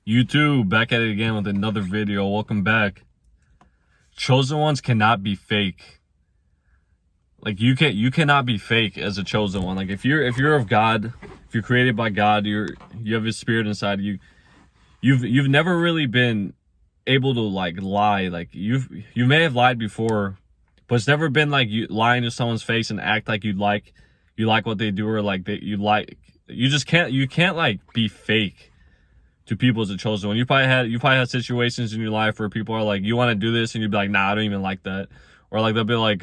YouTube, back at it again with another video. Welcome back. Chosen ones cannot be fake. Like you cannot be fake as a chosen one. Like if you're of God, if you're created by God, you have His Spirit inside you. You've never really been able to like lie. Like you may have lied before, but it's never been like you lying to someone's face and act like you like what they do, or like that you can't like be fake to people as a chosen one. You probably had situations in your life where people are like, you want to do this, and you'd be like, nah, I don't even like that. Or like they'll be like,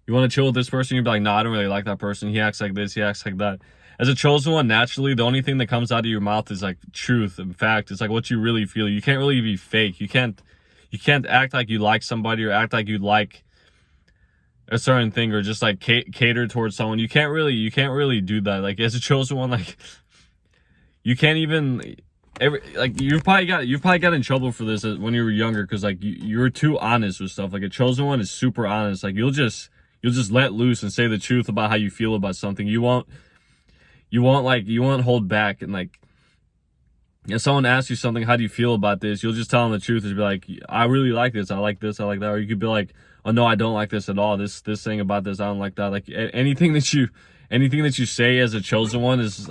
you want to chill with this person, you'd be like, nah, I don't really like that person. He acts like this, he acts like that. As a chosen one, naturally, the only thing that comes out of your mouth is like truth and fact. It's like what you really feel. You can't really be fake. You can't act like you like somebody or act like you like a certain thing or just like cater towards someone. You can't really do that. Like as a chosen one, like you can't even you've probably got in trouble for this when you were younger, because like you were too honest with stuff. Like a chosen one is super honest. Like you'll just let loose and say the truth about how you feel about something. You won't hold back. And like if someone asks you something, how do you feel about this, you'll just tell them the truth and be like, I really like this, I like this, I like that. Or you could be like, oh no, I don't like this at all, this thing about this, I don't like that. Like anything that you say as a chosen one is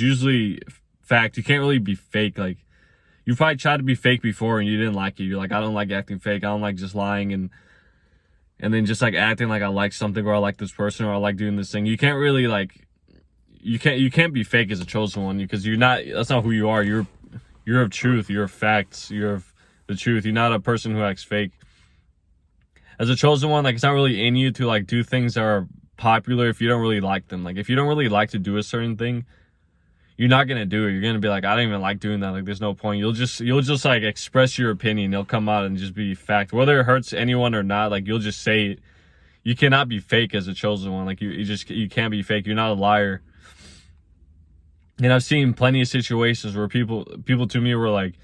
usually fact. You can't really be fake. Like you probably tried to be fake before and you didn't like it. You're like, I don't like acting fake, I don't like just lying and then just like acting like I like something, or I like this person, or I like doing this thing. You can't really like you can't be fake as a chosen one, because that's not who you are. You're of truth, you're of facts, you're of the truth. You're not a person who acts fake. As a chosen one, like it's not really in you to like do things that are popular if you don't really like them. Like if you don't really like to do a certain thing, you're not gonna do it. You're gonna be like, I don't even like doing that, like there's no point. You'll just like express your opinion. It'll come out and just be fact, whether it hurts anyone or not. Like you'll just say it. You cannot be fake as a chosen one. Like you can't be fake. You're not a liar. And I've seen plenty of situations where people to me were like,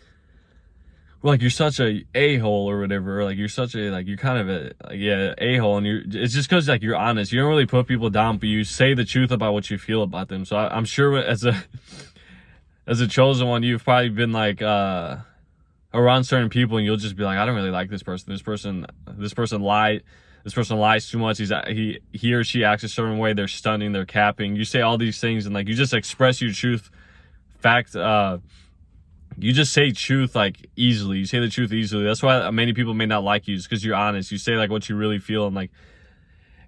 you're such a hole or whatever, or like you're such a you're kind of a hole, and it's just because like you're honest. You don't really put people down, but you say the truth about what you feel about them. So I'm sure as a chosen one, you've probably been like around certain people, and you'll just be like, I don't really like this person. This person lies too much. He or she acts a certain way. They're stunning. They're capping. You say all these things, and like you just express your truth, fact. You just say truth like easily. You say the truth easily. That's why many people may not like you, just because you're honest. You say like what you really feel, and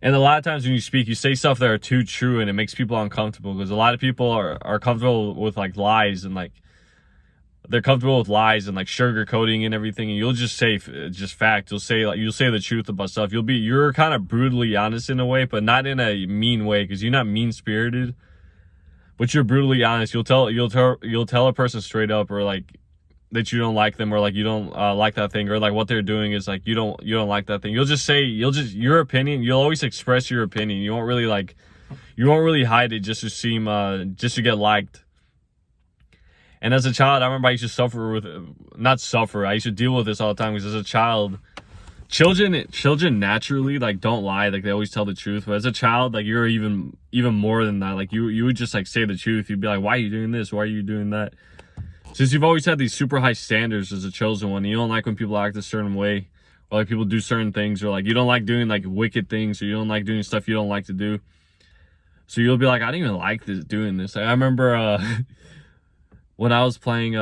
a lot of times when you speak, you say stuff that are too true, and it makes people uncomfortable, because a lot of people are comfortable with like lies, and like they're comfortable with lies and like sugarcoating and everything. And you'll just say just fact. You'll say the truth about stuff. You're kind of brutally honest in a way, but not in a mean way, because you're not mean spirited, but you're brutally honest. You'll tell a person straight up, or like that you don't like them, or like you don't like that thing, or like what they're doing is like you don't like that thing. You'll just say your opinion. You'll always express your opinion. You won't really hide it just to seem just to get liked. And as a child, I remember I used to I used to deal with this all the time, because as a child, children naturally like don't lie. Like they always tell the truth. But as a child, like you're even more than that. Like you would just like say the truth. You'd be like, why are you doing this? Why are you doing that? Since you've always had these super high standards as a chosen one, you don't like when people act a certain way, or like people do certain things, or like you don't like doing like wicked things, or you don't like doing stuff you don't like to do. So you'll be like, I don't even like doing this. Like, I remember when I was playing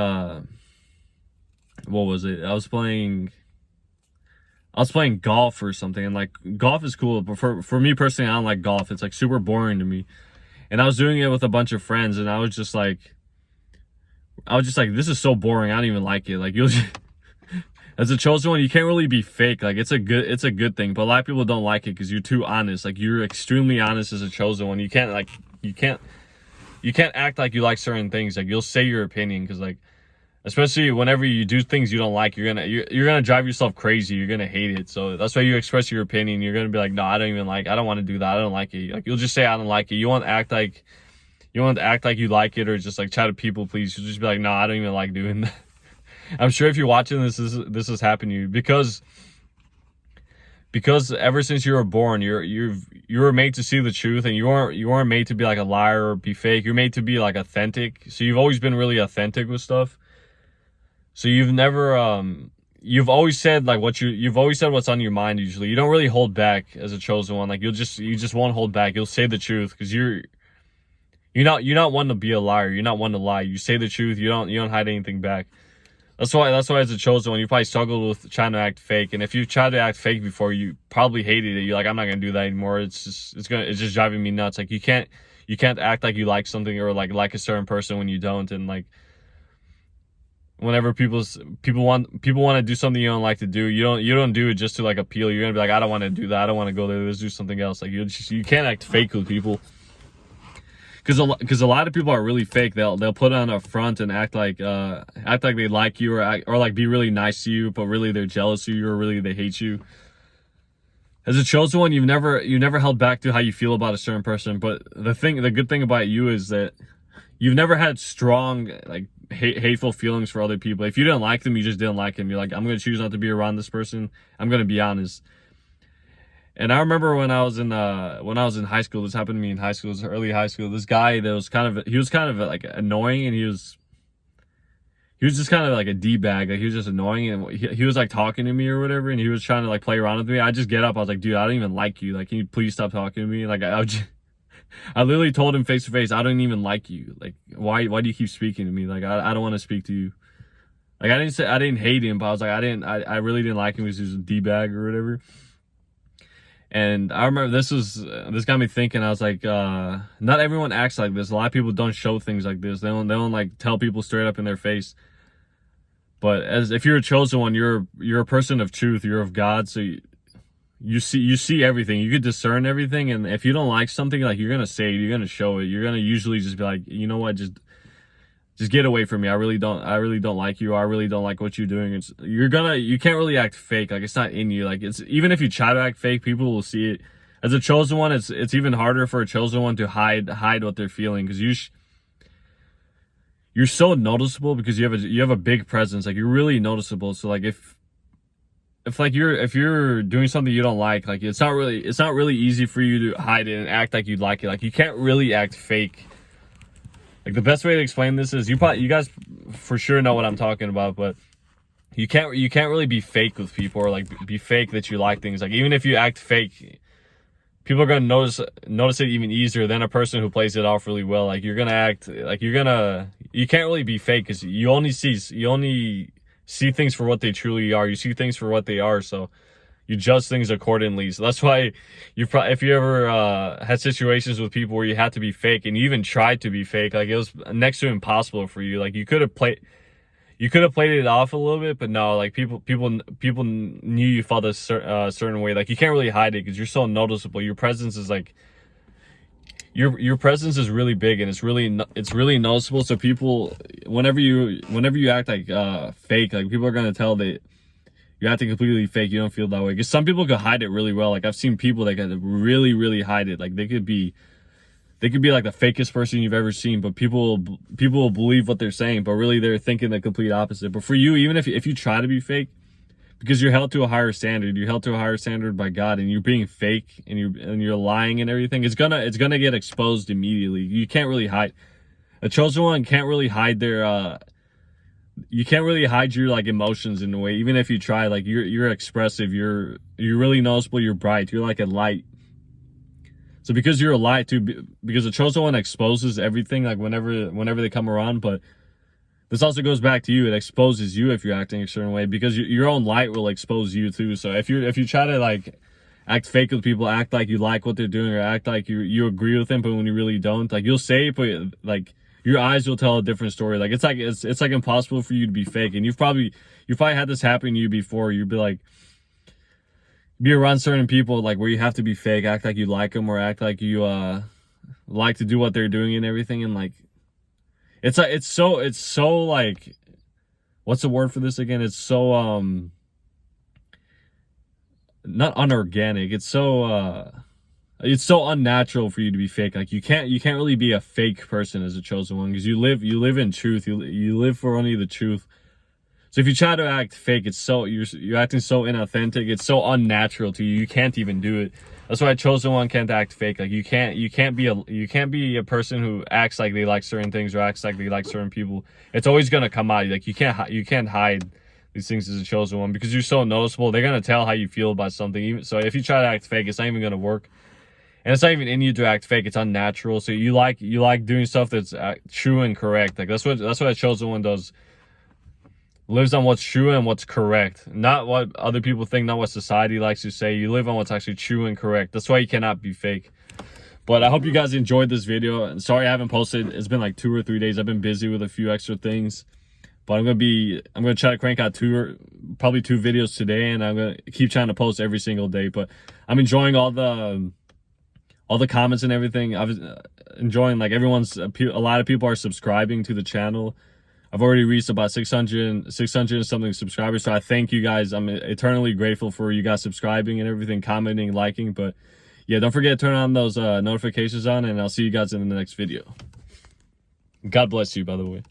what was it? I was playing golf or something, and like golf is cool, but for me personally, I don't like golf. It's like super boring to me. And I was doing it with a bunch of friends, and I was just like, this is so boring, I don't even like it. Like as a chosen one, you can't really be fake. Like it's a good thing, but a lot of people don't like it because you're too honest. Like you're extremely honest as a chosen one. You can't act like you like certain things. Like you'll say your opinion, because like, especially whenever you do things you don't like, you're gonna drive yourself crazy. You're gonna hate it. So that's why you express your opinion. You're gonna be like, no, I don't want to do that. I don't like it. Like you'll just say I don't like it. You won't act like you like it, or just like try to people please. You'll just be like, no, I don't even like doing that. I'm sure if you're watching this has happened to you, because because ever since you were born, you were made to see the truth, and you weren't made to be like a liar or be fake. You're made to be like authentic. So you've always been really authentic with stuff. So you've always said like you've always said what's on your mind. Usually you don't really hold back as a chosen one. Like you just won't hold back. You'll say the truth because you're not one to be a liar. You're not one to lie. You say the truth. You don't hide anything back. That's why as a chosen one, you probably struggled with trying to act fake. And if you've tried to act fake before, you probably hated it. You're like, I'm not gonna do that anymore. It's just driving me nuts. Like you can't act like you like something or like a certain person when you don't. And like whenever people want to do something you don't like to do, you don't do it just to like appeal. You're gonna be like, I don't want to do that. I don't want to go there. Let's do something else. Like you can't act fake with people. Because a lot of people are really fake. They'll put on a front and act like they like you or like be really nice to you, but really they're jealous of you or really they hate you. As a chosen one, you've never held back to how you feel about a certain person. But the good thing about you is that you've never had strong like hateful feelings for other people. If you didn't like them, you just didn't like them. You're like, I'm gonna choose not to be around this person. I'm gonna be honest. And I remember when I was in high school, this happened to me in high school, it was early high school. This guy that was kind of like annoying, and he was just kind of like a D-bag. Like he was just annoying, and he was like talking to me or whatever, and he was trying to like play around with me. I just get up, I was like, dude, I don't even like you. Like, can you please stop talking to me? Like I literally told him face to face, I don't even like you. Like, why do you keep speaking to me? Like, I don't want to speak to you. Like, I didn't hate him, but I was like, I really didn't like him because he was a D-bag or whatever. And I remember this got me thinking. I was like, not everyone acts like this. A lot of people don't show things like this. They don't like tell people straight up in their face. But if you're a chosen one, you're a person of truth. You're of God. So you see everything. You can discern everything. And if you don't like something, like you're gonna say it, you're gonna show it. You're gonna usually just be like, you know what, just get away from me. I really don't like you. I really don't like what you're doing. You can't really act fake. Like it's not in you. Like even if you try to act fake, people will see it. As a chosen one, it's even harder for a chosen one to hide what they're feeling, because you're so noticeable because you have a big presence. Like you're really noticeable. So like if you're doing something you don't like it's not really easy for you to hide it and act like you like it. Like you can't really act fake. Like the best way to explain this is you guys for sure know what I'm talking about, but you can't really be fake with people or like be fake that you like things. Like even if you act fake, people are gonna notice it even easier than a person who plays it off really well. Like you can't really be fake because you only see things for what they truly are. You see things for what they are, so you judge things accordingly. So that's why if you ever had situations with people where you had to be fake and you even tried to be fake, like it was next to impossible for you. Like you could have played it off a little bit, but no, like people knew you felt a certain way. Like you can't really hide it because you're so noticeable. Your presence is like your presence is really big, and it's really noticeable. So people, whenever you act like fake, like people are gonna tell that you have to completely fake. You don't feel that way, because some people could hide it really well. Like I've seen people that can really, really hide it. Like they could be like the fakest person you've ever seen, but people will believe what they're saying, but really they're thinking the complete opposite. But for you, even if you try to be fake, because you're held to a higher standard by God, and you're being fake and you're lying and everything, it's gonna get exposed immediately. You can't really hide. A chosen one can't really hide their you can't really hide your like emotions in a way. Even if you try, like you're expressive, you're really noticeable, you're bright, you're like a light. So because you're a light too, because the chosen one exposes everything, like whenever they come around. But this also goes back to you. It exposes you if you're acting a certain way, because your own light will expose you too. So if you try to like act fake with people, act like you like what they're doing, or act like you agree with them, but when you really don't, like you'll say it, but like your eyes will tell a different story. Like it's like impossible for you to be fake. And you've probably had this happen to you before. You'd be around certain people like where you have to be fake, act like you like them, or act like you like to do what they're doing and everything. And like it's so like, what's the word for this again? It's so not unorganic. It's so unnatural for you to be fake. Like you can't really be a fake person as a chosen one, because you live in truth. You live for only the truth. So if you try to act fake, it's so you're acting so inauthentic. It's so unnatural to you. You can't even do it. That's why Chosen One can't act fake. Like you can't be a person who acts like they like certain things or acts like they like certain people. It's always gonna come out. Like you can't hide these things as a Chosen One because you're so noticeable. They're gonna tell how you feel about something. Even so, if you try to act fake, it's not even gonna work. And it's not even in you to act fake. It's unnatural. So you like doing stuff that's true and correct. Like that's what a Chosen One does. Lives on what's true and what's correct, not what other people think, not what society likes to say. You live on what's actually true and correct. That's why you cannot be fake. But I hope you guys enjoyed this video. And sorry I haven't posted. It's been like 2 or 3 days. I've been busy with a few extra things. But I'm gonna try to crank out probably two videos today, and I'm gonna keep trying to post every single day. But I'm enjoying all the comments and everything. I was enjoying, like, a lot of people are subscribing to the channel. I've already reached about 600 and something subscribers. So I thank you guys. I'm eternally grateful for you guys subscribing and everything, commenting, liking. But yeah, don't forget to turn on those notifications on, and I'll see you guys in the next video. God bless you, by the way.